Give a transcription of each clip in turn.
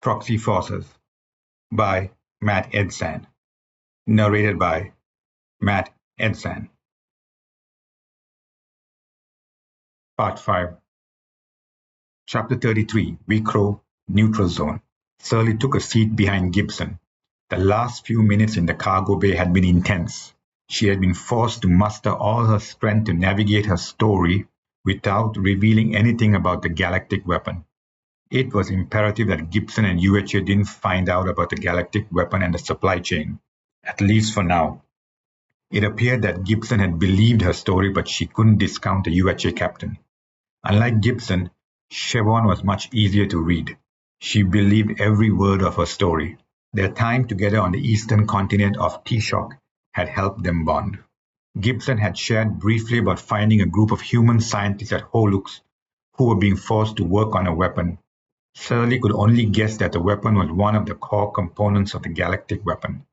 Proxy Forces by Matt Edsan. Narrated by Matt Edsan. Part 5. Chapter 33, Vicro, Neutral Zone. Serli took a seat behind Gibson. The last few minutes in the cargo bay had been intense. She had been forced to muster all her strength to navigate her story without revealing anything about the galactic weapon. It was imperative that Gibson and UHA didn't find out about the galactic weapon and the supply chain, at least for now. It appeared that Gibson had believed her story, but she couldn't discount the UHA captain. Unlike Gibson, Siobhan was much easier to read. She believed every word of her story. Their time together on the eastern continent of T-Shock had helped them bond. Gibson had shared briefly about finding a group of human scientists at Holux who were being forced to work on a weapon. Serli could only guess that the weapon was one of the core components of the galactic weapon.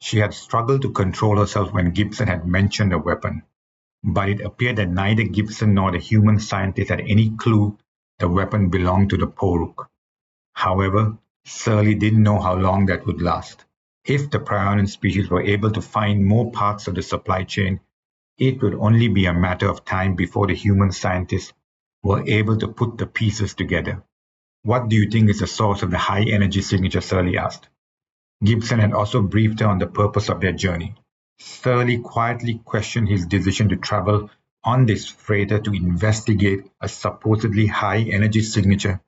She had struggled to control herself when Gibson had mentioned the weapon, but it appeared that neither Gibson nor the human scientist had any clue the weapon belonged to the Poruk. However, Serli didn't know how long that would last. If the Prionen species were able to find more parts of the supply chain, it would only be a matter of time before the human scientists were able to put the pieces together. What do you think is the source of the high-energy signature? Serli asked. Gibson had also briefed her on the purpose of their journey. Serli quietly questioned his decision to travel on this freighter to investigate a supposedly high-energy signature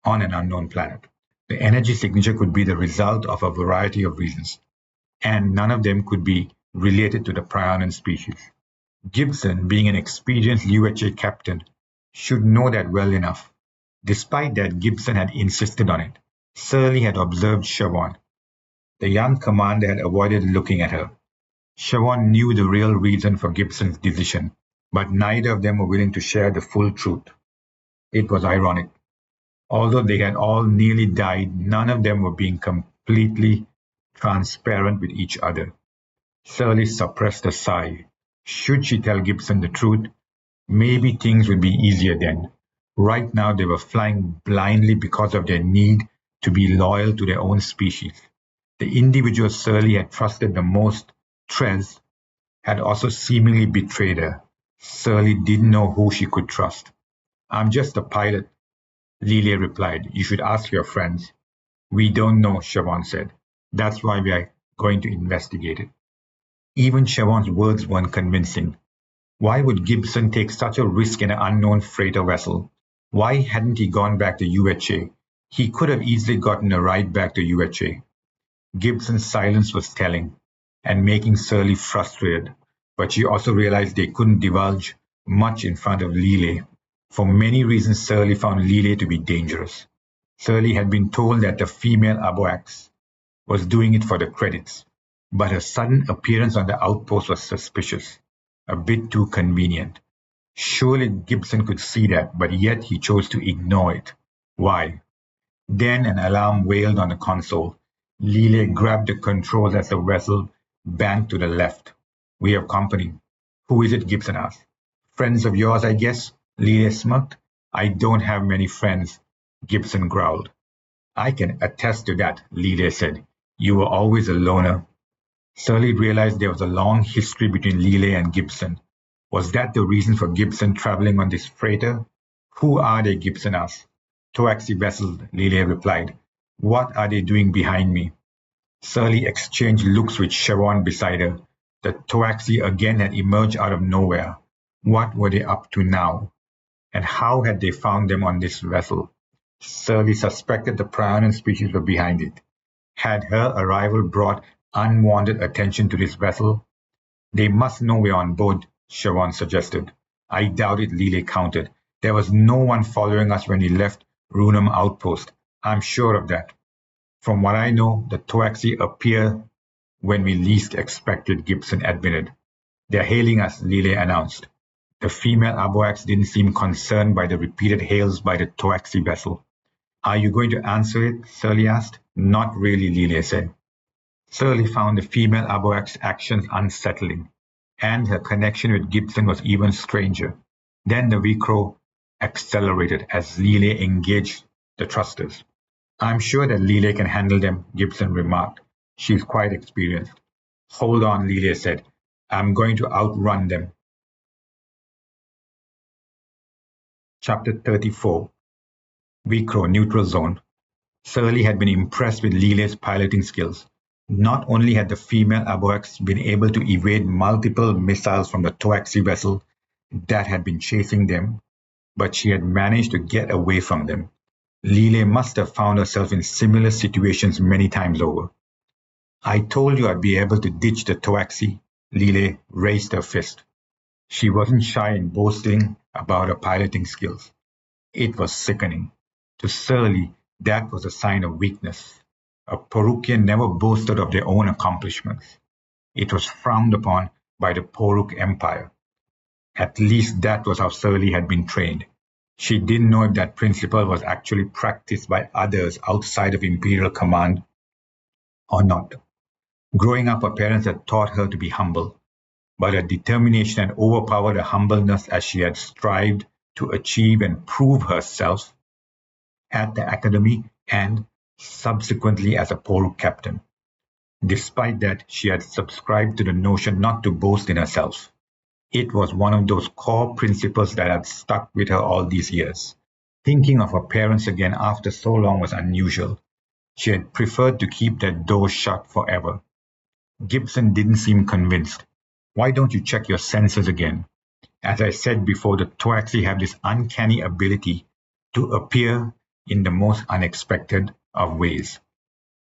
on an unknown planet. The energy signature could be the result of a variety of reasons, and none of them could be related to the Prionen species. Gibson, being an experienced UHA captain, should know that well enough. Despite that, Gibson had insisted on it. Serli had observed Siobhan. The young commander had avoided looking at her. Siobhan knew the real reason for Gibson's decision, but neither of them were willing to share the full truth. It was ironic. Although they had all nearly died, none of them were being completely transparent with each other. Serli suppressed a sigh. Should she tell Gibson the truth? Maybe things would be easier then. Right now they were flying blindly because of their need to be loyal to their own species. The individual Serli had trusted the most, Trez, had also seemingly betrayed her. Serli didn't know who she could trust. I'm just a pilot, Lilia replied. You should ask your friends. We don't know, Siobhan said. That's why we are going to investigate it. Even Siobhan's words weren't convincing. Why would Gibson take such a risk in an unknown freighter vessel? Why hadn't he gone back to UHA? He could have easily gotten a ride back to UHA. Gibson's silence was telling and making Serli frustrated, but she also realized they couldn't divulge much in front of Lile. For many reasons, Serli found Lile to be dangerous. Serli had been told that the female Aboax was doing it for the credits, but her sudden appearance on the outpost was suspicious, a bit too convenient. Surely Gibson could see that, but yet he chose to ignore it. Why? Then an alarm wailed on the console. Lile grabbed the controls as the vessel banked to the left. We have company. Who is it? Gibson asked. Friends of yours, I guess? Lile smirked. I don't have many friends, Gibson growled. I can attest to that, Lile said. You were always a loner. Serli realized there was a long history between Lile and Gibson. Was that the reason for Gibson traveling on this freighter? Who are they? Gibson asked. Toaxi vessels, Lile replied. What are they doing behind me? Serli exchanged looks with Siobhan beside her. The Toaxi again had emerged out of nowhere. What were they up to now? And how had they found them on this vessel? Serli suspected the Prionen species were behind it. Had her arrival brought unwanted attention to this vessel? They must know we're on board, Siobhan suggested. I doubt it, Lile countered. There was no one following us when we left Runum Outpost. I'm sure of that. From what I know, the Toaxi appear when we least expected, Gibson admitted. They're hailing us, Lile announced. The female Aboax didn't seem concerned by the repeated hails by the Toaxi vessel. Are you going to answer it? Serli asked. Not really, Lile said. Serli found the female Aboax's actions unsettling, and her connection with Gibson was even stranger. Then the Vicro accelerated as Lile engaged the thrusters. I'm sure that Lile can handle them, Gibson remarked. She's quite experienced. Hold on, Lile said. I'm going to outrun them. Chapter 34 Vicro Neutral Zone. Serli had been impressed with Lile's piloting skills. Not only had the female Aboaks been able to evade multiple missiles from the Toaxi vessel that had been chasing them, but she had managed to get away from them. Lile must have found herself in similar situations many times over. I told you I'd be able to ditch the Toaxi. Lile raised her fist. She wasn't shy in boasting about her piloting skills. It was sickening. To Serli, that was a sign of weakness. A Porukian never boasted of their own accomplishments. It was frowned upon by the Poruk Empire. At least that was how Serli had been trained. She didn't know if that principle was actually practiced by others outside of Imperial command or not. Growing up, her parents had taught her to be humble, but her determination had overpowered her humbleness as she had strived to achieve and prove herself at the academy and subsequently as a Poruk captain. Despite that, she had subscribed to the notion not to boast in herself. It was one of those core principles that had stuck with her all these years. Thinking of her parents again after so long was unusual. She had preferred to keep that door shut forever. Gibson didn't seem convinced. Why don't you check your senses again? As I said before, the Toaxi have this uncanny ability to appear in the most unexpected of ways.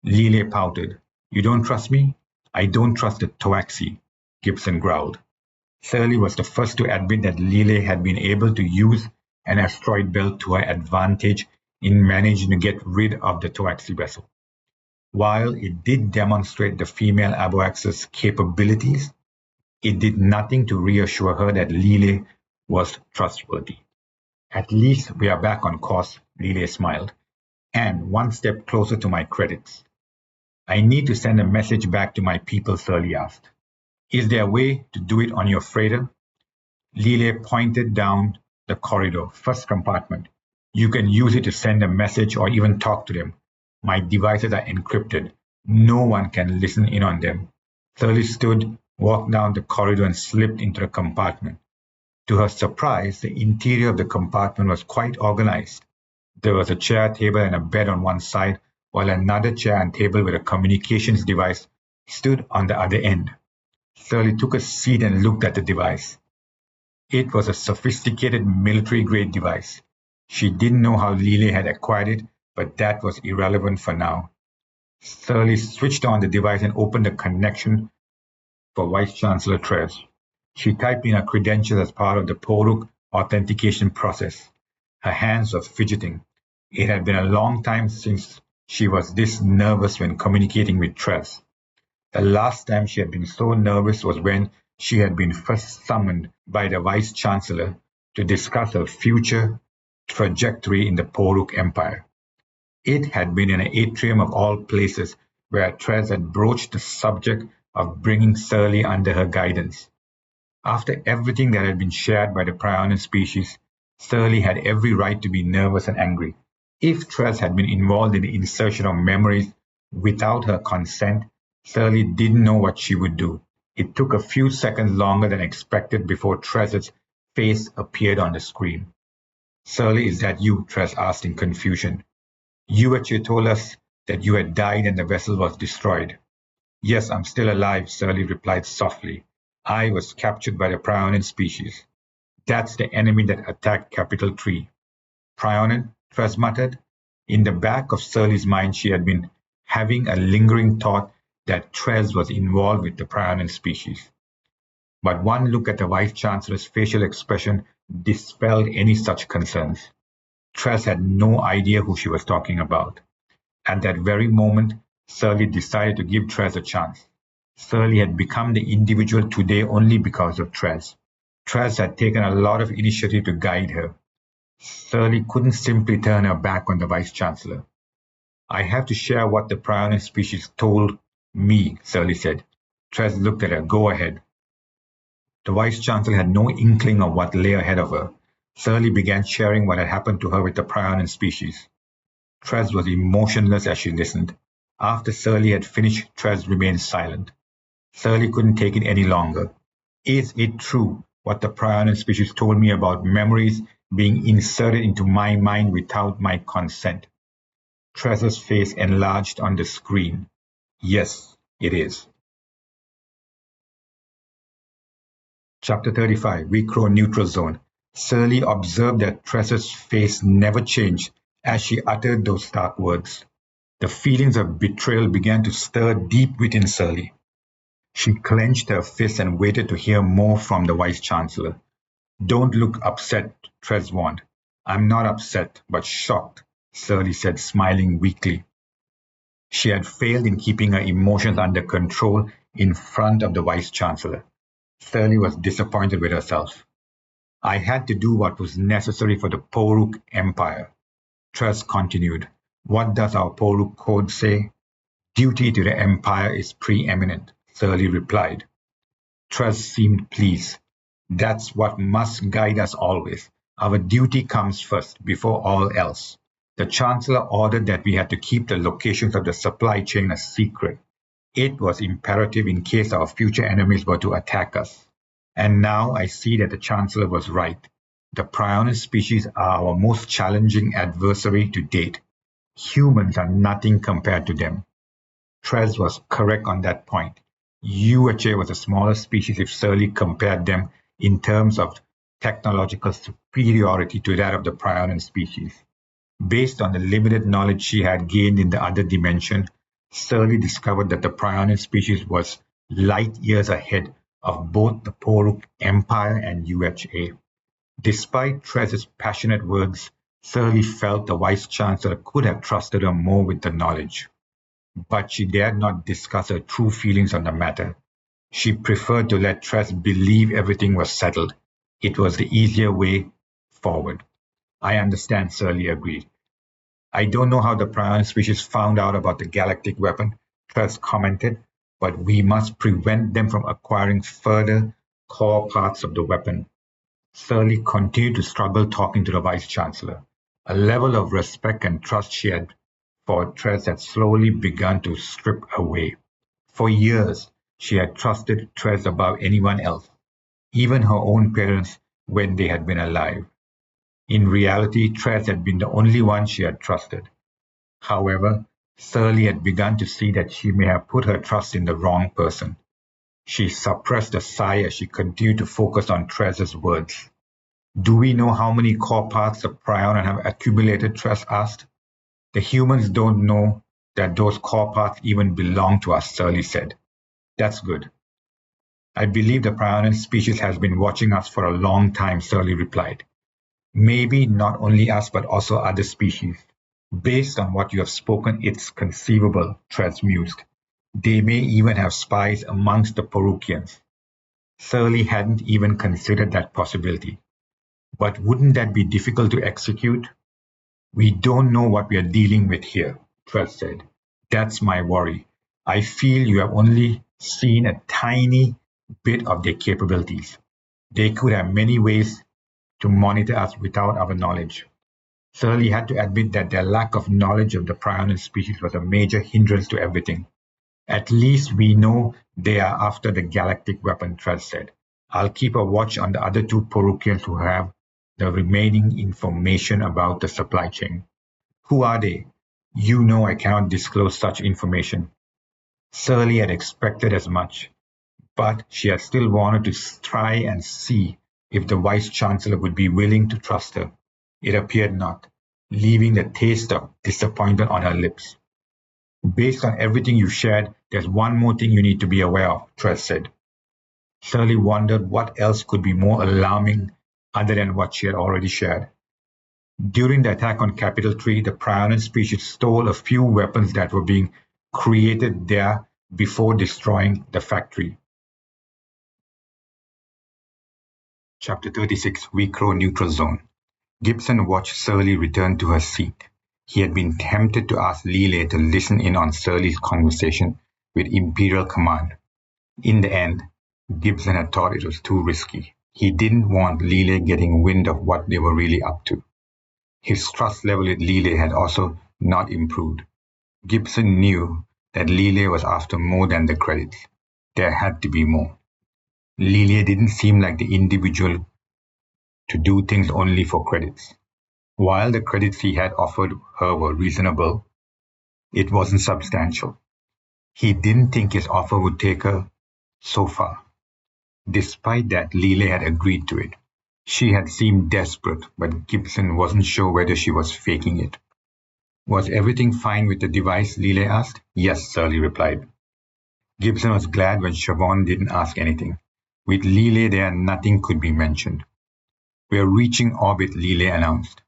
Lile pouted. You don't trust me? I don't trust the Toaxi, Gibson growled. Serli was the first to admit that Lile had been able to use an asteroid belt to her advantage in managing to get rid of the Toaxi vessel. While it did demonstrate the female Aboax's capabilities, it did nothing to reassure her that Lile was trustworthy. At least we are back on course, Lile smiled, and one step closer to my credits. I need to send a message back to my people, Serli asked. Is there a way to do it on your freighter? Lile pointed down the corridor, first compartment. You can use it to send a message or even talk to them. My devices are encrypted. No one can listen in on them. Serli stood, walked down the corridor and slipped into the compartment. To her surprise, the interior of the compartment was quite organized. There was a chair, table, and a bed on one side, while another chair and table with a communications device stood on the other end. Serli took a seat and looked at the device. It was a sophisticated military-grade device. She didn't know how Lile had acquired it, but that was irrelevant for now. Serli switched on the device and opened the connection for Vice-Chancellor Trez. She typed in her credentials as part of the Poruk authentication process. Her hands were fidgeting. It had been a long time since she was this nervous when communicating with Trez. The last time she had been so nervous was when she had been first summoned by the Vice-Chancellor to discuss her future trajectory in the Poruk Empire. It had been in an atrium of all places where Trez had broached the subject of bringing Serli under her guidance. After everything that had been shared by the Prionen species, Serli had every right to be nervous and angry. If Trez had been involved in the insertion of memories without her consent, Serli didn't know what she would do. It took a few seconds longer than expected before Trez's face appeared on the screen. Serli, is that you? Trez asked in confusion. You actually told us that you had died and the vessel was destroyed. Yes, I'm still alive, Serli replied softly. I was captured by the Prionen species. That's the enemy that attacked Capital 3. Prionen, Trez muttered. In the back of Serli's mind, she had been having a lingering thought that Trez was involved with the Prionen species. But one look at the Vice-Chancellor's facial expression dispelled any such concerns. Trez had no idea who she was talking about. At that very moment, Serli decided to give Trez a chance. Serli had become the individual today only because of Trez. Trez had taken a lot of initiative to guide her. Serli couldn't simply turn her back on the Vice-Chancellor. I have to share what the Prionen species told me, Serli said. Trez looked at her. Go ahead. The Vice-Chancellor had no inkling of what lay ahead of her. Serli began sharing what had happened to her with the Prionen species. Trez was emotionless as she listened. After Serli had finished, Trez remained silent. Serli couldn't take it any longer. Is it true what the Prionen species told me about memories being inserted into my mind without my consent? Trez's face enlarged on the screen. Yes, it is. Chapter 35, Recro Neutral Zone. Serli observed that Trez's face never changed as she uttered those stark words. The feelings of betrayal began to stir deep within Serli. She clenched her fists and waited to hear more from the Vice-Chancellor. Don't look upset, Trez warned. I'm not upset, but shocked, Serli said, smiling weakly. She had failed in keeping her emotions under control in front of the Vice-Chancellor. Serli was disappointed with herself. I had to do what was necessary for the Poruk Empire. Trez continued. What does our Poruk Code say? Duty to the Empire is preeminent, Serli replied. Trez seemed pleased. That's what must guide us always. Our duty comes first, before all else. The Chancellor ordered that we had to keep the locations of the supply chain a secret. It was imperative in case our future enemies were to attack us. And now I see that the Chancellor was right. The Prionen species are our most challenging adversary to date. Humans are nothing compared to them. Trez was correct on that point. UHA was a smaller species if Serli compared them in terms of technological superiority to that of the Prionen species. Based on the limited knowledge she had gained in the other dimension, Serli discovered that the Prionen species was light years ahead of both the Poruk Empire and UHA. Despite Trez's passionate words, Serli felt the Vice-Chancellor could have trusted her more with the knowledge. But she dared not discuss her true feelings on the matter. She preferred to let Trez believe everything was settled. It was the easier way forward. I understand, Serli agreed. I don't know how the Prionen species found out about the galactic weapon, Trez commented, but we must prevent them from acquiring further core parts of the weapon. Serli continued to struggle talking to the Vice-Chancellor. A level of respect and trust she had for Trez had slowly begun to strip away. For years, she had trusted Trez above anyone else, even her own parents when they had been alive. In reality, Trez had been the only one she had trusted. However, Serli had begun to see that she may have put her trust in the wrong person. She suppressed a sigh as she continued to focus on Trez's words. Do we know how many core parts the Prionen have accumulated? Trez asked. The humans don't know that those core parts even belong to us, Serli said. That's good. I believe the Prionen species has been watching us for a long time, Serli replied. Maybe not only us, but also other species. Based on what you have spoken, it's conceivable, Trez mused. They may even have spies amongst the Porukians. Serli hadn't even considered that possibility. But wouldn't that be difficult to execute? We don't know what we are dealing with here, Trez said. That's my worry. I feel you have only seen a tiny bit of their capabilities. They could have many ways to monitor us without our knowledge. Serli had to admit that their lack of knowledge of the Prionen species was a major hindrance to everything. At least we know they are after the galactic weapon, Trez said. I'll keep a watch on the other two Porukians who have the remaining information about the supply chain. Who are they? You know I cannot disclose such information. Serli had expected as much, but she had still wanted to try and see if the Vice-Chancellor would be willing to trust her. It appeared not, leaving the taste of disappointment on her lips. Based on everything you've shared, there's one more thing you need to be aware of, Trez said. Serli wondered what else could be more alarming other than what she had already shared. During the attack on Capital Tree, the Prionen species stole a few weapons that were being created there before destroying the factory. Chapter 36, Recro Neutral Zone. Gibson watched Serli return to her seat. He had been tempted to ask Lile to listen in on Serli's conversation with Imperial Command. In the end, Gibson had thought it was too risky. He didn't want Lile getting wind of what they were really up to. His trust level with Lile had also not improved. Gibson knew that Lille was after more than the credits. There had to be more. Lille didn't seem like the individual to do things only for credits. While the credits he had offered her were reasonable, it wasn't substantial. He didn't think his offer would take her so far. Despite that, Lille had agreed to it. She had seemed desperate, but Gibson wasn't sure whether she was faking it. Was everything fine with the device? Lille asked. Yes, Serli replied. Gibson was glad when Siobhan didn't ask anything. With Lille there, nothing could be mentioned. We're reaching orbit, Lille announced.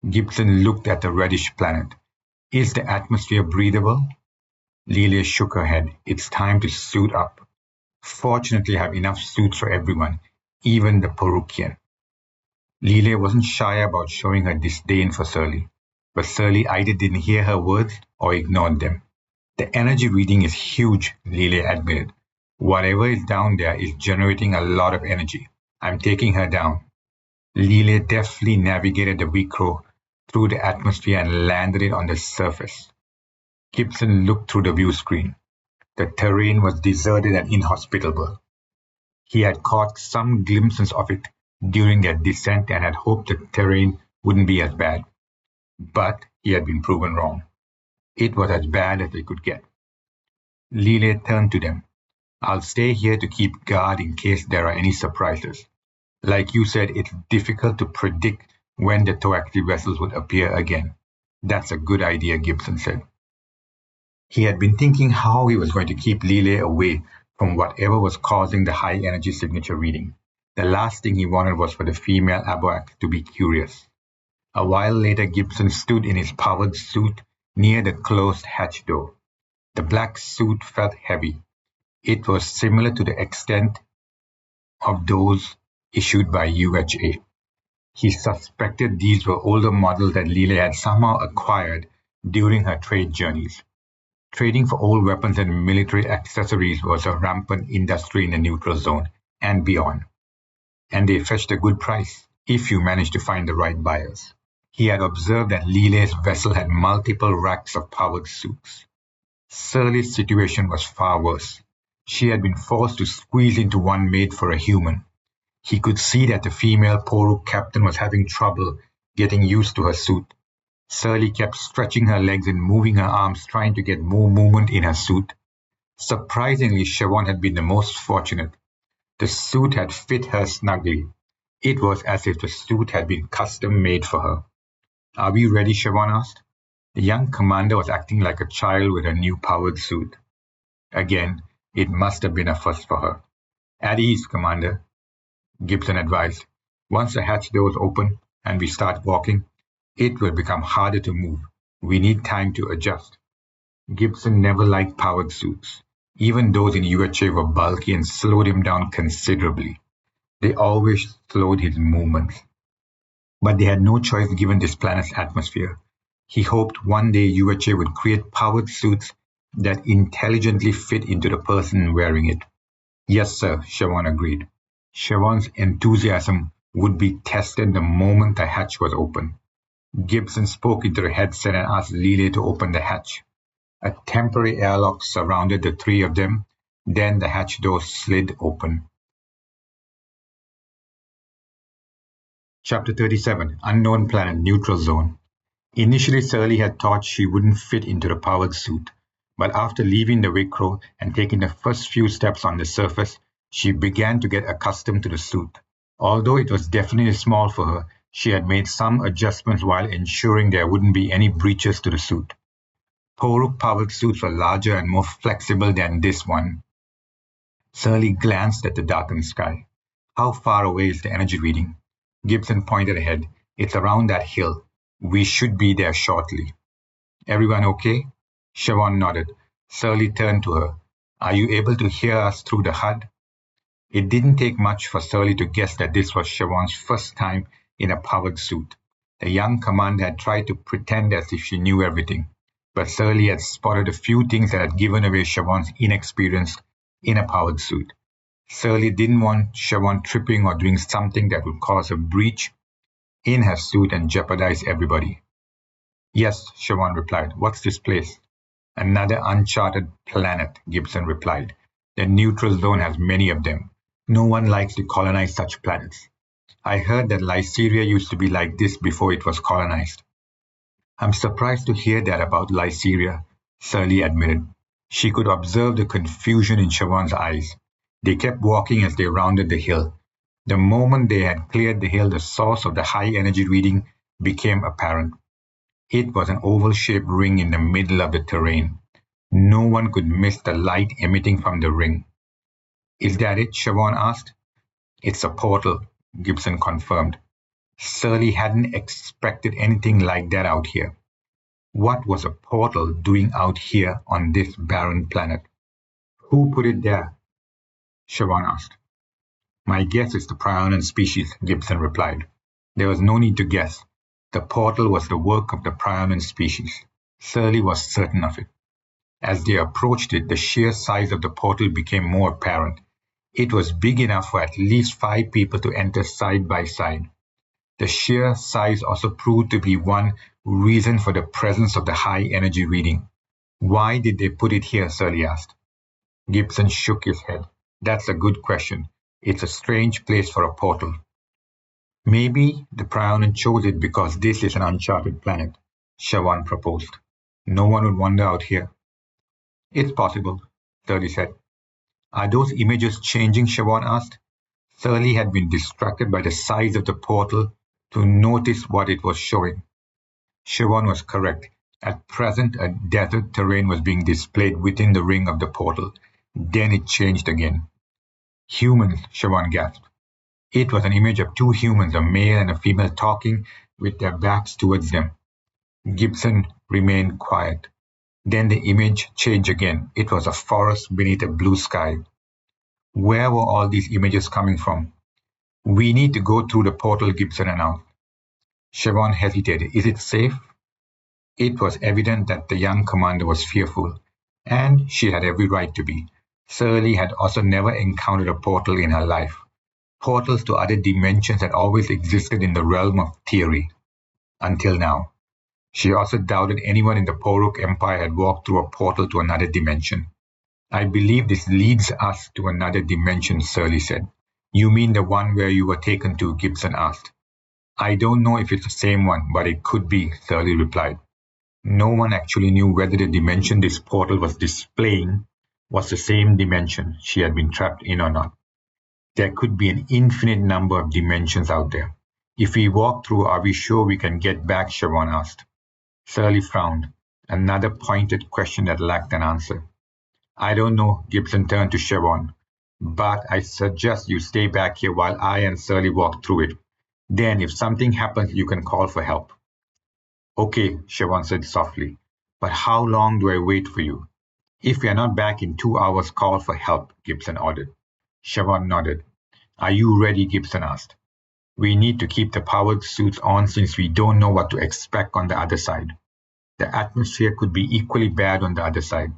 Gibson looked at the reddish planet. Is the atmosphere breathable? Lille shook her head. It's time to suit up. Fortunately, I have enough suits for everyone, even the Porukian. Lille wasn't shy about showing her disdain for Serli, but Serli either didn't hear her words or ignored them. The energy reading is huge, Lille admitted. Whatever is down there is generating a lot of energy. I'm taking her down. Lille deftly navigated the Vicro through the atmosphere and landed it on the surface. Gibson looked through the view screen. The terrain was deserted and inhospitable. He had caught some glimpses of it during their descent and had hoped the terrain wouldn't be as bad. But he had been proven wrong. It was as bad as they could get. Lille turned to them. I'll stay here to keep guard in case there are any surprises. Like you said, it's difficult to predict when the Toaxi vessels would appear again. That's a good idea, Gibson said. He had been thinking how he was going to keep Lille away from whatever was causing the high energy signature reading. The last thing he wanted was for the female Aboak to be curious. A while later, Gibson stood in his powered suit near the closed hatch door. The black suit felt heavy. It was similar to the extent of those issued by UHA. He suspected these were older models that Lille had somehow acquired during her trade journeys. Trading for old weapons and military accessories was a rampant industry in the neutral zone and beyond. And they fetched a good price if you managed to find the right buyers. He had observed that Lille's vessel had multiple racks of powered suits. Serli's situation was far worse. She had been forced to squeeze into one made for a human. He could see that the female Poruk captain was having trouble getting used to her suit. Serli kept stretching her legs and moving her arms, trying to get more movement in her suit. Surprisingly, Siobhan had been the most fortunate. The suit had fit her snugly. It was as if the suit had been custom-made for her. Are we ready? Siobhan asked. The young commander was acting like a child with a new powered suit. Again, it must have been a first for her. At ease, Commander, Gibson advised. Once the hatch doors open and we start walking, it will become harder to move. We need time to adjust. Gibson never liked powered suits. Even those in UHA were bulky and slowed him down considerably. They always slowed his movements. But they had no choice given this planet's atmosphere. He hoped one day UHA would create powered suits that intelligently fit into the person wearing it. Yes, sir, Siobhan agreed. Siobhan's enthusiasm would be tested the moment the hatch was open. Gibson spoke into the headset and asked Lille to open the hatch. A temporary airlock surrounded the three of them. Then the hatch door slid open. Chapter 37, Unknown Planet, Neutral Zone. Initially, Serli had thought she wouldn't fit into the powered suit, but after leaving the Vicro and taking the first few steps on the surface, she began to get accustomed to the suit. Although it was definitely small for her, she had made some adjustments while ensuring there wouldn't be any breaches to the suit. Poruk powered suits were larger and more flexible than this one. Serli glanced at the darkened sky. How far away is the energy reading? Gibson pointed ahead. It's around that hill. We should be there shortly. Everyone okay? Siobhan nodded. Serli turned to her. Are you able to hear us through the HUD? It didn't take much for Serli to guess that this was Siobhan's first time in a powered suit. The young commander had tried to pretend as if she knew everything, but Serli had spotted a few things that had given away Siobhan's inexperience in a powered suit. Serli didn't want Siobhan tripping or doing something that would cause a breach in her suit and jeopardize everybody. Yes, Siobhan replied. What's this place? Another uncharted planet, Gibson replied. The neutral zone has many of them. No one likes to colonize such planets. I heard that Lyceria used to be like this before it was colonized. I'm surprised to hear that about Lyceria, Serli admitted. She could observe the confusion in Siobhan's eyes. They kept walking as they rounded the hill. The moment they had cleared the hill, the source of the high-energy reading became apparent. It was an oval-shaped ring in the middle of the terrain. No one could miss the light emitting from the ring. Is that it? Siobhan asked. It's a portal, Gibson confirmed. Serli hadn't expected anything like that out here. What was a portal doing out here on this barren planet? Who put it there? Siobhan asked. My guess is the Prionen species, Gibson replied. There was no need to guess. The portal was the work of the Prionen species. Serli was certain of it. As they approached it, the sheer size of the portal became more apparent. It was big enough for at least 5 people to enter side by side. The sheer size also proved to be one reason for the presence of the high-energy reading. Why did they put it here? Serli asked. Gibson shook his head. That's a good question. It's a strange place for a portal. Maybe the Prionen chose it because this is an uncharted planet, Siobhan proposed. No one would wander out here. It's possible, Serli said. Are those images changing? Siobhan asked. Serli had been distracted by the size of the portal to notice what it was showing. Siobhan was correct. At present, a desert terrain was being displayed within the ring of the portal. Then it changed again. Humans, Siobhan gasped. It was an image of 2 humans, a male and a female, talking with their backs towards them. Gibson remained quiet. Then the image changed again. It was a forest beneath a blue sky. Where were all these images coming from? We need to go through the portal, Gibson announced. Siobhan hesitated. Is it safe? It was evident that the young commander was fearful, and she had every right to be. Serli had also never encountered a portal in her life. Portals to other dimensions had always existed in the realm of theory. Until now. She also doubted anyone in the Poruk Empire had walked through a portal to another dimension. I believe this leads us to another dimension, Serli said. You mean the one where you were taken to? Gibson asked. I don't know if it's the same one, but it could be, Serli replied. No one actually knew whether the dimension this portal was displaying was the same dimension she had been trapped in or not. There could be an infinite number of dimensions out there. If we walk through, are we sure we can get back? Siobhan asked. Serli frowned. Another pointed question that lacked an answer. I don't know, Gibson turned to Siobhan. But I suggest you stay back here while I and Serli walk through it. Then if something happens, you can call for help. Okay, Siobhan said softly. But how long do I wait for you? If we are not back in 2 hours, call for help, Gibson ordered. Siobhan nodded. Are you ready? Gibson asked. We need to keep the powered suits on since we don't know what to expect on the other side. The atmosphere could be equally bad on the other side.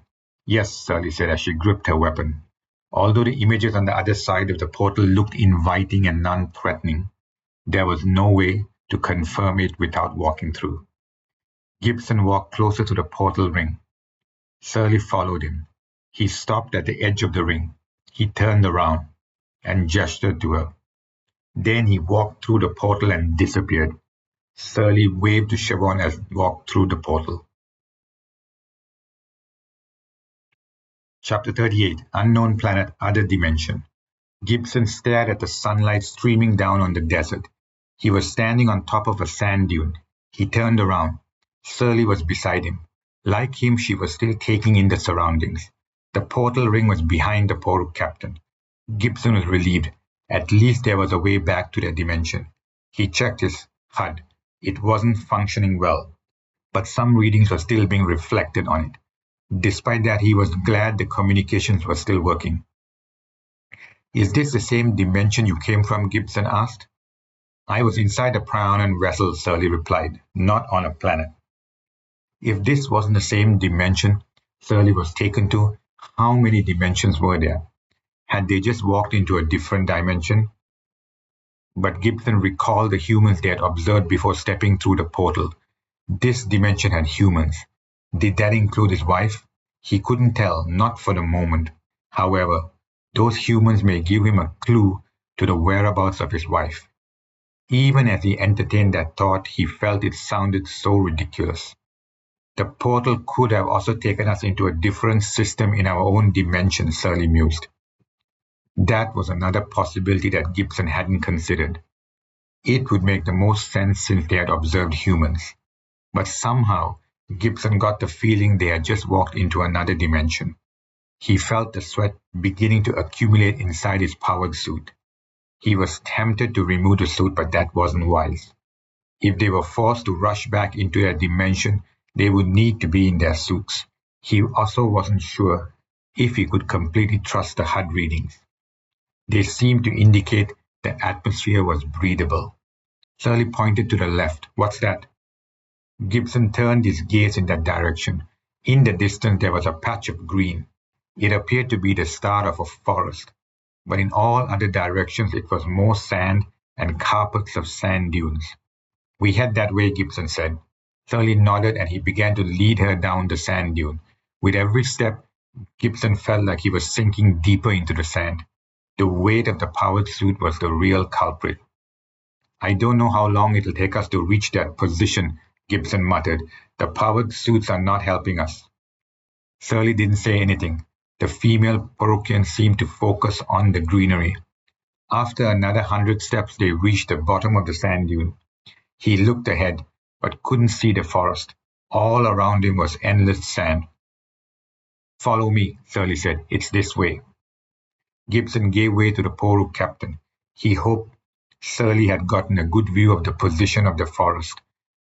Yes, Serli said as she gripped her weapon. Although the images on the other side of the portal looked inviting and non-threatening, there was no way to confirm it without walking through. Gibson walked closer to the portal ring. Serli followed him. He stopped at the edge of the ring. He turned around and gestured to her. Then he walked through the portal and disappeared. Serli waved to Siobhan as he walked through the portal. Chapter 38, Unknown Planet, Other Dimension. Gibson stared at the sunlight streaming down on the desert. He was standing on top of a sand dune. He turned around. Serli was beside him. Like him, she was still taking in the surroundings. The portal ring was behind the Poruk captain. Gibson was relieved. At least there was a way back to their dimension. He checked his HUD. It wasn't functioning well, but some readings were still being reflected on it. Despite that, he was glad the communications were still working. Is this the same dimension you came from? Gibson asked. I was inside a Prionen vessel, Serli replied, not on a planet. If this wasn't the same dimension Serli was taken to, how many dimensions were there? Had they just walked into a different dimension? But Gibson recalled the humans they had observed before stepping through the portal. This dimension had humans. Did that include his wife? He couldn't tell, not for the moment. However, those humans may give him a clue to the whereabouts of his wife. Even as he entertained that thought, he felt it sounded so ridiculous. The portal could have also taken us into a different system in our own dimension, Serli mused. That was another possibility that Gibson hadn't considered. It would make the most sense since they had observed humans. But somehow, Gibson got the feeling they had just walked into another dimension. He felt the sweat beginning to accumulate inside his powered suit. He was tempted to remove the suit, but that wasn't wise. If they were forced to rush back into their dimension, they would need to be in their suits. He also wasn't sure if he could completely trust the HUD readings. They seemed to indicate the atmosphere was breathable. Serli pointed to the left. What's that? Gibson turned his gaze in that direction. In the distance there was a patch of green. It appeared to be the start of a forest, but in all other directions it was more sand and carpets of sand dunes. We head that way, Gibson said. Serli nodded and he began to lead her down the sand dune. With every step, Gibson felt like he was sinking deeper into the sand. The weight of the powered suit was the real culprit. I don't know how long it'll take us to reach that position, Gibson muttered. The powered suits are not helping us. Serli didn't say anything. The female Porukian seemed to focus on the greenery. After another 100 steps, they reached the bottom of the sand dune. He looked ahead, but couldn't see the forest. All around him was endless sand. Follow me, Serli said. It's this way. Gibson gave way to the Poruk captain. He hoped Serli had gotten a good view of the position of the forest.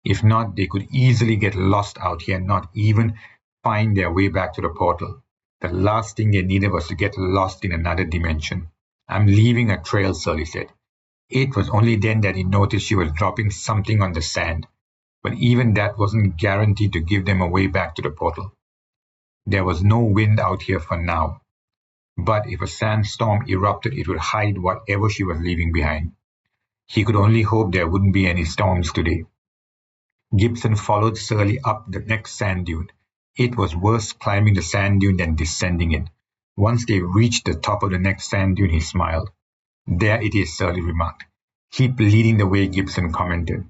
If not, they could easily get lost out here and not even find their way back to the portal. The last thing they needed was to get lost in another dimension. I'm leaving a trail, Serli said. It was only then that he noticed she was dropping something on the sand, but even that wasn't guaranteed to give them a way back to the portal. There was no wind out here for now, but if a sandstorm erupted, it would hide whatever she was leaving behind. He could only hope there wouldn't be any storms today. Gibson followed Serli up the next sand dune. It was worse climbing the sand dune than descending it. Once they reached the top of the next sand dune, he smiled. There it is, Serli remarked. Keep leading the way, Gibson commented.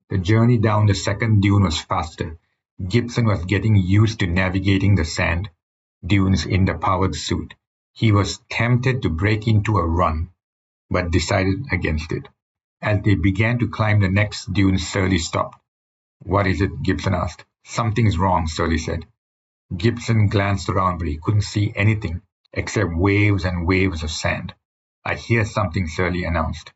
The journey down the second dune was faster. Gibson was getting used to navigating the sand dunes in the powered suit. He was tempted to break into a run, but decided against it. As they began to climb the next dune, Serli stopped. What is it? Gibson asked. Something's wrong, Serli said. Gibson glanced around, but he couldn't see anything except waves and waves of sand. I hear something, Serli announced.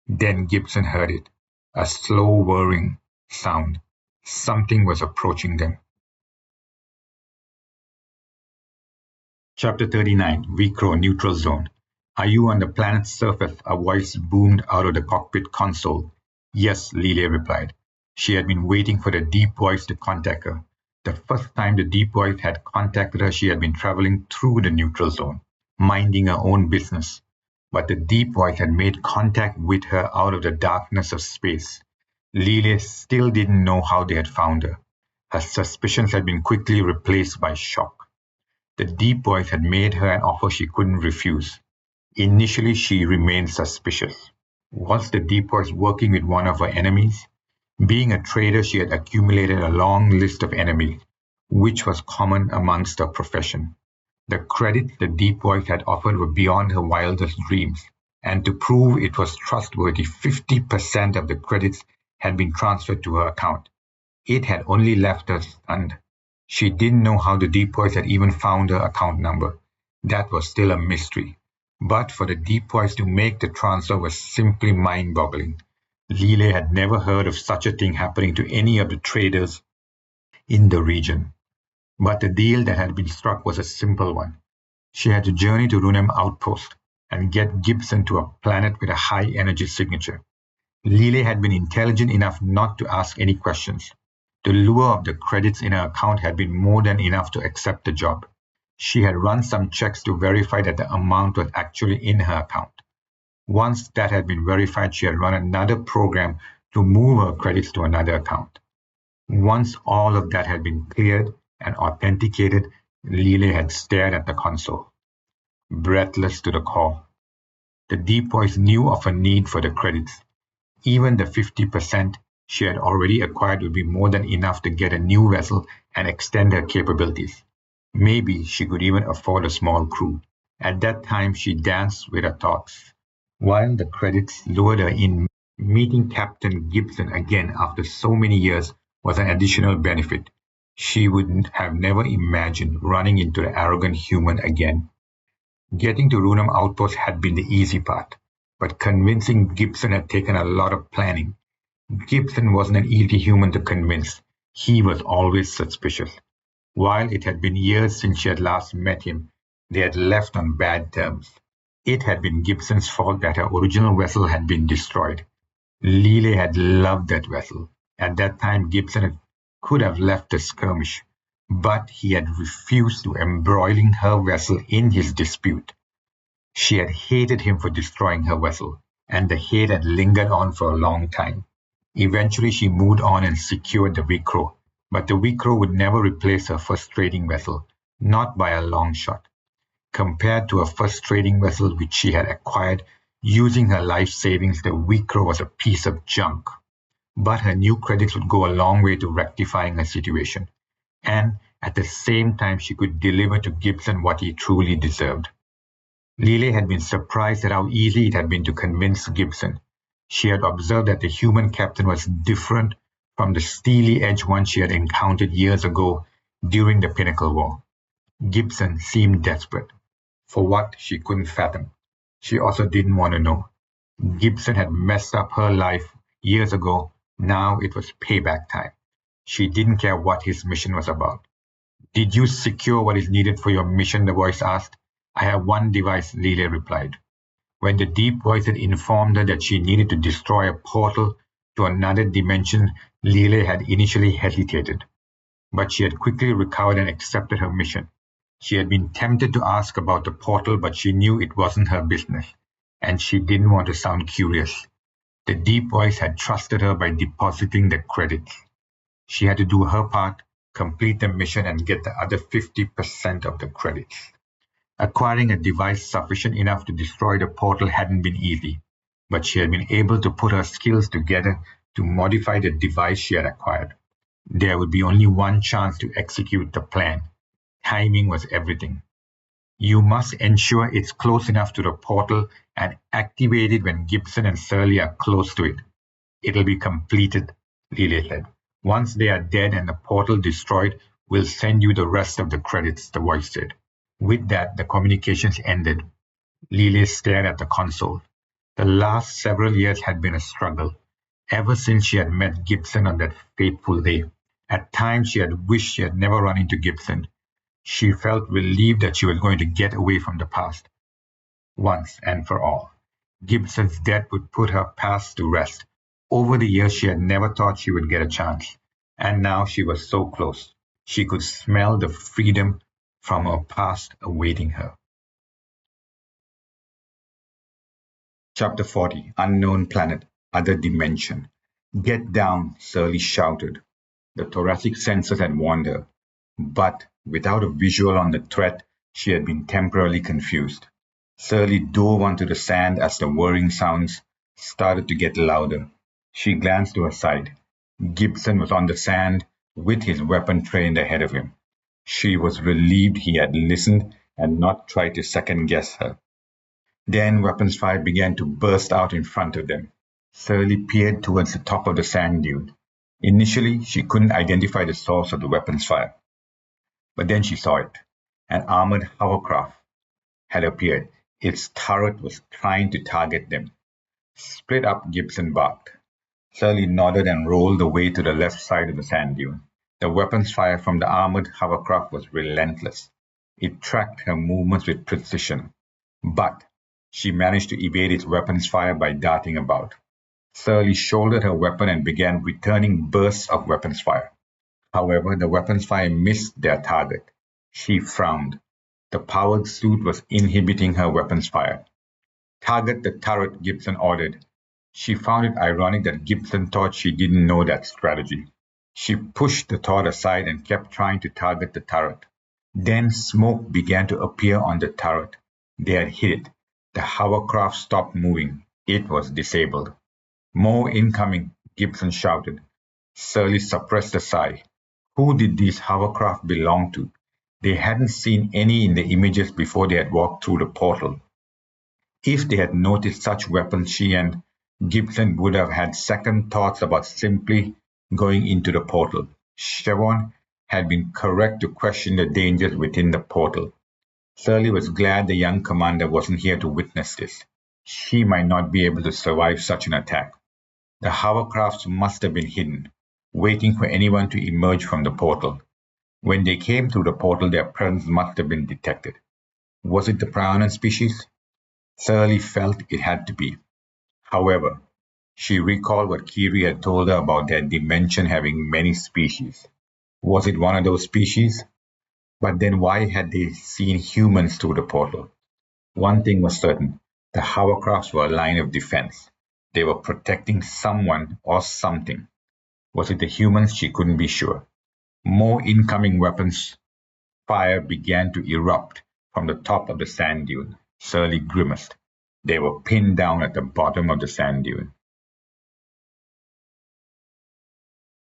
Then Gibson heard it, a slow whirring sound. Something was approaching them. Chapter 39, Vicro Neutral Zone. Are you on the planet's surface? A voice boomed out of the cockpit console. Yes, Lily replied. She had been waiting for the deep voice to contact her. The first time the deep voice had contacted her, she had been traveling through the neutral zone, minding her own business. But the deep voice had made contact with her out of the darkness of space. Lily still didn't know how they had found her. Her suspicions had been quickly replaced by shock. The deep voice had made her an offer she couldn't refuse. Initially, she remained suspicious. Was the deep voice working with one of her enemies? Being a trader, she had accumulated a long list of enemies, which was common amongst her profession. The credits the deep voice had offered were beyond her wildest dreams, and to prove it was trustworthy, 50% of the credits had been transferred to her account. It had only left her stunned. She didn't know how the deep voice had even found her account number. That was still a mystery. But for the deep voice to make the transfer was simply mind-boggling. Lily had never heard of such a thing happening to any of the traders in the region. But the deal that had been struck was a simple one. She had to journey to Runem Outpost and get Gibson to a planet with a high-energy signature. Lily had been intelligent enough not to ask any questions. The lure of the credits in her account had been more than enough to accept the job. She had run some checks to verify that the amount was actually in her account. Once that had been verified, she had run another program to move her credits to another account. Once all of that had been cleared and authenticated, Lile had stared at the console, breathless to the core. The deep voice knew of a need for the credits. Even the 50% she had already acquired would be more than enough to get a new vessel and extend her capabilities. Maybe she could even afford a small crew. At that time, she danced with her thoughts. While the credits lured her in, meeting Captain Gibson again after so many years was an additional benefit. She would have never imagined running into the arrogant human again. Getting to Runam Outpost had been the easy part, but convincing Gibson had taken a lot of planning. Gibson wasn't an easy human to convince. He was always suspicious. While it had been years since she had last met him, they had left on bad terms. It had been Gibson's fault that her original vessel had been destroyed. Lile had loved that vessel. At that time, Gibson could have left the skirmish, but he had refused to embroiling her vessel in his dispute. She had hated him for destroying her vessel, and the hate had lingered on for a long time. Eventually she moved on and secured the Vicro, but the Vicro would never replace her first trading vessel, not by a long shot. Compared to her first trading vessel which she had acquired using her life savings, the Vicro was a piece of junk. But her new credits would go a long way to rectifying her situation, and at the same time she could deliver to Gibson what he truly deserved. Lile had been surprised at how easy it had been to convince Gibson. She had observed that the human captain was different from the steely-edged one she had encountered years ago during the Pinnacle War. Gibson seemed desperate. For what, she couldn't fathom. She also didn't want to know. Gibson had messed up her life years ago. Now it was payback time. She didn't care what his mission was about. "Did you secure what is needed for your mission?" the voice asked. "I have one device," Lile replied. When the deep voice had informed her that she needed to destroy a portal to another dimension, Lile had initially hesitated. But she had quickly recovered and accepted her mission. She had been tempted to ask about the portal, but she knew it wasn't her business, and she didn't want to sound curious. The deep voice had trusted her by depositing the credits. She had to do her part, complete the mission, and get the other 50% of the credits. Acquiring a device sufficient enough to destroy the portal hadn't been easy, but she had been able to put her skills together to modify the device she had acquired. There would be only one chance to execute the plan. Timing was everything. "You must ensure it's close enough to the portal and activate it when Gibson and Serli are close to it. It'll be completed," Lile said. "Once they are dead and the portal destroyed, we'll send you the rest of the credits," the voice said. With that, the communications ended. Lile stared at the console. The last several years had been a struggle, ever since she had met Gibson on that fateful day. At times she had wished she had never run into Gibson. She felt relieved that she was going to get away from the past, once and for all. Gibson's death would put her past to rest. Over the years she had never thought she would get a chance, and now she was so close. She could smell the freedom from her past awaiting her. Chapter 40, Unknown Planet, Other Dimension. "Get down," Serli shouted. The thoracic senses had warned her, but without a visual on the threat, she had been temporarily confused. Serli dove onto the sand as the whirring sounds started to get louder. She glanced to her side. Gibson was on the sand with his weapon trained ahead of him. She was relieved he had listened and not tried to second-guess her. Then weapons fire began to burst out in front of them. Serli peered towards the top of the sand dune. Initially, she couldn't identify the source of the weapons fire. But then she saw it. An armored hovercraft had appeared. Its turret was trying to target them. "Split up," Gibson barked. Serli nodded and rolled away to the left side of the sand dune. The weapons fire from the armored hovercraft was relentless. It tracked her movements with precision. But she managed to evade its weapons fire by darting about. Serli shouldered her weapon and began returning bursts of weapons fire. However, the weapons fire missed their target. She frowned. The powered suit was inhibiting her weapons fire. "Target the turret," Gibson ordered. She found it ironic that Gibson thought she didn't know that strategy. She pushed the thought aside and kept trying to target the turret. Then smoke began to appear on the turret. They had hit it. The hovercraft stopped moving. It was disabled. "More incoming," Gibson shouted. Serli suppressed a sigh. Who did these hovercraft belong to? They hadn't seen any in the images before they had walked through the portal. If they had noticed such weapons, she and Gibson would have had second thoughts about simply going into the portal. Siobhan had been correct to question the dangers within the portal. Serli was glad the young commander wasn't here to witness this. She might not be able to survive such an attack. The hovercrafts must have been hidden, waiting for anyone to emerge from the portal. When they came through the portal, their presence must have been detected. Was it the Prionen species? Serli felt it had to be. However, she recalled what Kiri had told her about their dimension having many species. Was it one of those species? But then why had they seen humans through the portal? One thing was certain, the hovercrafts were a line of defense. They were protecting someone or something. Was it the humans? She couldn't be sure. More incoming weapons fire began to erupt from the top of the sand dune. Serli grimaced. They were pinned down at the bottom of the sand dune.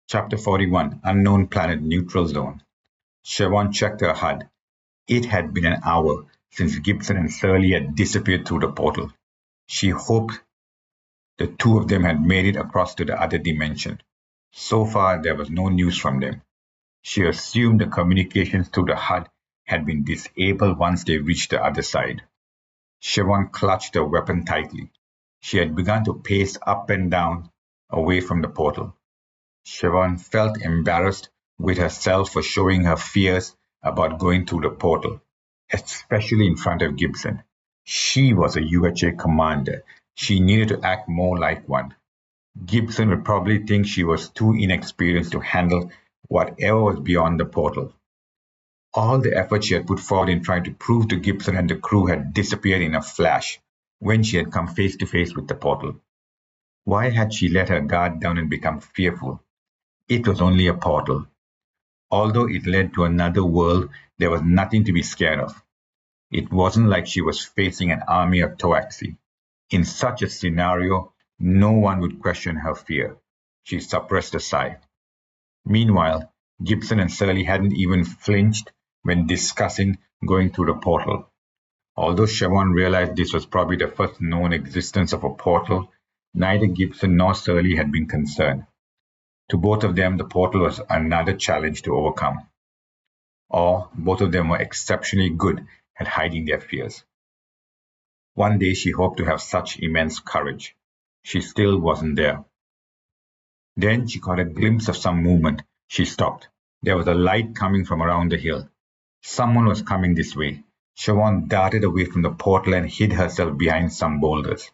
Chapter 41, Unknown Planet Neutral Zone. Siobhan checked her HUD. It had been an hour since Gibson and Serli had disappeared through the portal. She hoped the two of them had made it across to the other dimension. So far, there was no news from them. She assumed the communications through the HUD had been disabled once they reached the other side. Siobhan clutched her weapon tightly. She had begun to pace up and down away from the portal. Siobhan felt embarrassed with herself for showing her fears about going through the portal, especially in front of Gibson. She was a UHA commander. She needed to act more like one. Gibson would probably think she was too inexperienced to handle whatever was beyond the portal. All the effort she had put forward in trying to prove to Gibson and the crew had disappeared in a flash when she had come face to face with the portal. Why had she let her guard down and become fearful? It was only a portal. Although it led to another world, there was nothing to be scared of. It wasn't like she was facing an army of Toaxi. In such a scenario, no one would question her fear. She suppressed a sigh. Meanwhile, Gibson and Serli hadn't even flinched when discussing going through the portal. Although Siobhan realized this was probably the first known existence of a portal, neither Gibson nor Serli had been concerned. To both of them, the portal was another challenge to overcome. Or both of them were exceptionally good at hiding their fears. One day she hoped to have such immense courage. She still wasn't there. Then she caught a glimpse of some movement. She stopped. There was a light coming from around the hill. Someone was coming this way. Siobhan darted away from the portal and hid herself behind some boulders.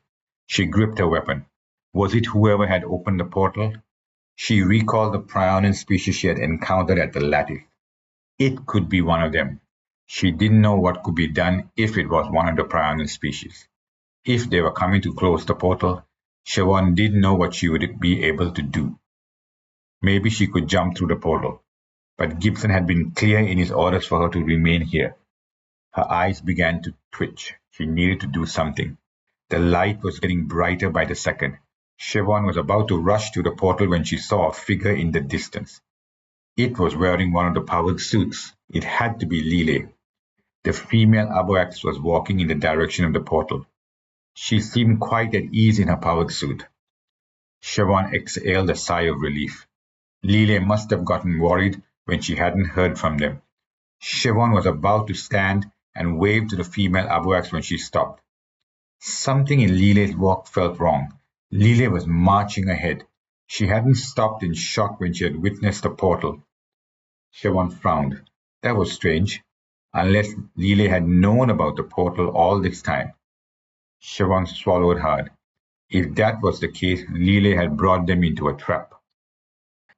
She gripped her weapon. Was it whoever had opened the portal? She recalled the Prionen species she had encountered at the lattice. It could be one of them. She didn't know what could be done if it was one of the Prionen species. If they were coming to close the portal, Siobhan didn't know what she would be able to do. Maybe she could jump through the portal, but Gibson had been clear in his orders for her to remain here. Her eyes began to twitch. She needed to do something. The light was getting brighter by the second. Siobhan was about to rush to the portal when she saw a figure in the distance. It was wearing one of the powered suits. It had to be Lile. The female Aboax was walking in the direction of the portal. She seemed quite at ease in her powered suit. Siobhan exhaled a sigh of relief. Lile must have gotten worried when she hadn't heard from them. Siobhan was about to stand and wave to the female Aboax when she stopped. Something in Lile's walk felt wrong. Lile was marching ahead. She hadn't stopped in shock when she had witnessed the portal. Siobhan frowned. That was strange. Unless Lile had known about the portal all this time. Siobhan swallowed hard. If that was the case, Lile had brought them into a trap.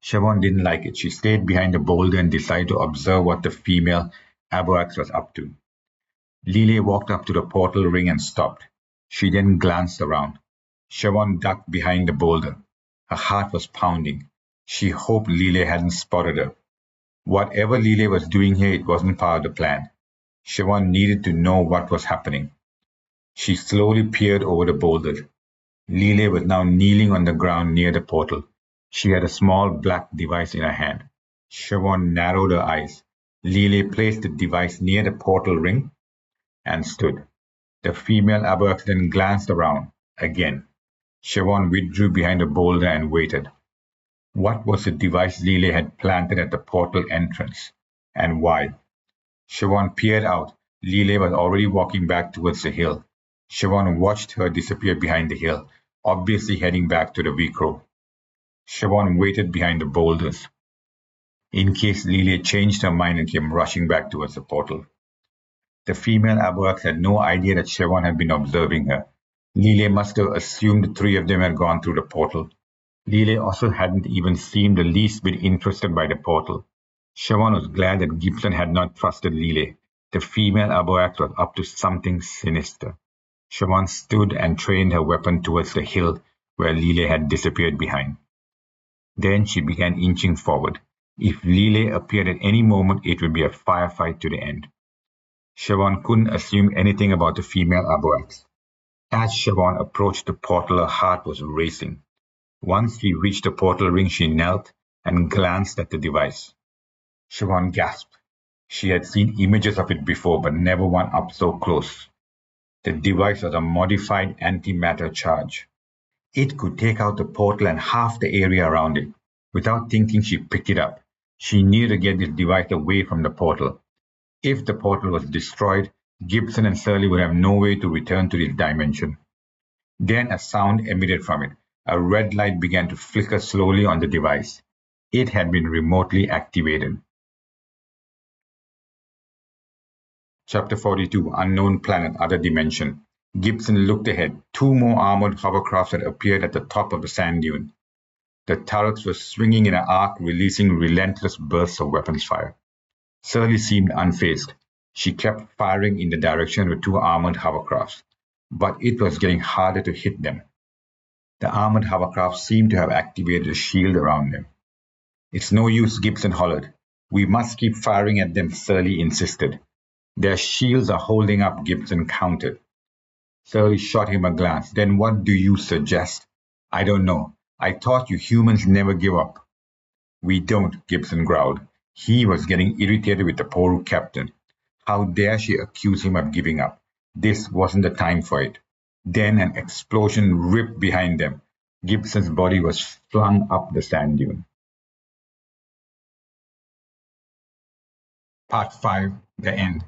Siobhan didn't like it. She stayed behind the boulder and decided to observe what the female Aboax was up to. Lile walked up to the portal ring and stopped. She then glanced around. Siobhan ducked behind the boulder. Her heart was pounding. She hoped Lile hadn't spotted her. Whatever Lile was doing here, it wasn't part of the plan. Siobhan needed to know what was happening. She slowly peered over the boulder. Lile was now kneeling on the ground near the portal. She had a small black device in her hand. Siobhan narrowed her eyes. Lile placed the device near the portal ring and stood. The female Aberx then glanced around. Again. Siobhan withdrew behind a boulder and waited. What was the device Lile had planted at the portal entrance? And why? Siobhan peered out. Lile was already walking back towards the hill. Siobhan watched her disappear behind the hill, obviously heading back to the Vicro. Siobhan waited behind the boulders, in case Lile changed her mind and came rushing back towards the portal. The female Aberx had no idea that Siobhan had been observing her. Lile must have assumed the three of them had gone through the portal. Lile also hadn't even seemed the least bit interested by the portal. Siobhan was glad that Gibson had not trusted Lile. The female Aberx was up to something sinister. Siobhan stood and trained her weapon towards the hill where Lile had disappeared behind. Then she began inching forward. If Lile appeared at any moment, it would be a firefight to the end. Siobhan couldn't assume anything about the female Aberx. As Siobhan approached the portal, her heart was racing. Once she reached the portal ring, she knelt and glanced at the device. Siobhan gasped. She had seen images of it before, but never one up so close. The device was a modified antimatter charge. It could take out the portal and half the area around it. Without thinking, she picked it up. She needed to get this device away from the portal. If the portal was destroyed, Gibson and Serli would have no way to return to this dimension. Then a sound emitted from it. A red light began to flicker slowly on the device. It had been remotely activated. Chapter 42, Unknown Planet, Other Dimension. Gibson looked ahead. Two more armored hovercrafts had appeared at the top of the sand dune. The turrets were swinging in an arc, releasing relentless bursts of weapons fire. Serli seemed unfazed. She kept firing in the direction of the two armored hovercrafts, but it was getting harder to hit them. The armored hovercraft seemed to have activated a shield around them. It's no use, Gibson hollered. We must keep firing at them, Serli insisted. Their shields are holding up, Gibson countered. Serli shot him a glance. Then what do you suggest? I don't know. I thought you humans never give up. We don't, Gibson growled. He was getting irritated with the Poruk captain. How dare she accuse him of giving up? This wasn't the time for it. Then an explosion ripped behind them. Gibson's body was flung up the sand dune. Part 5, The End.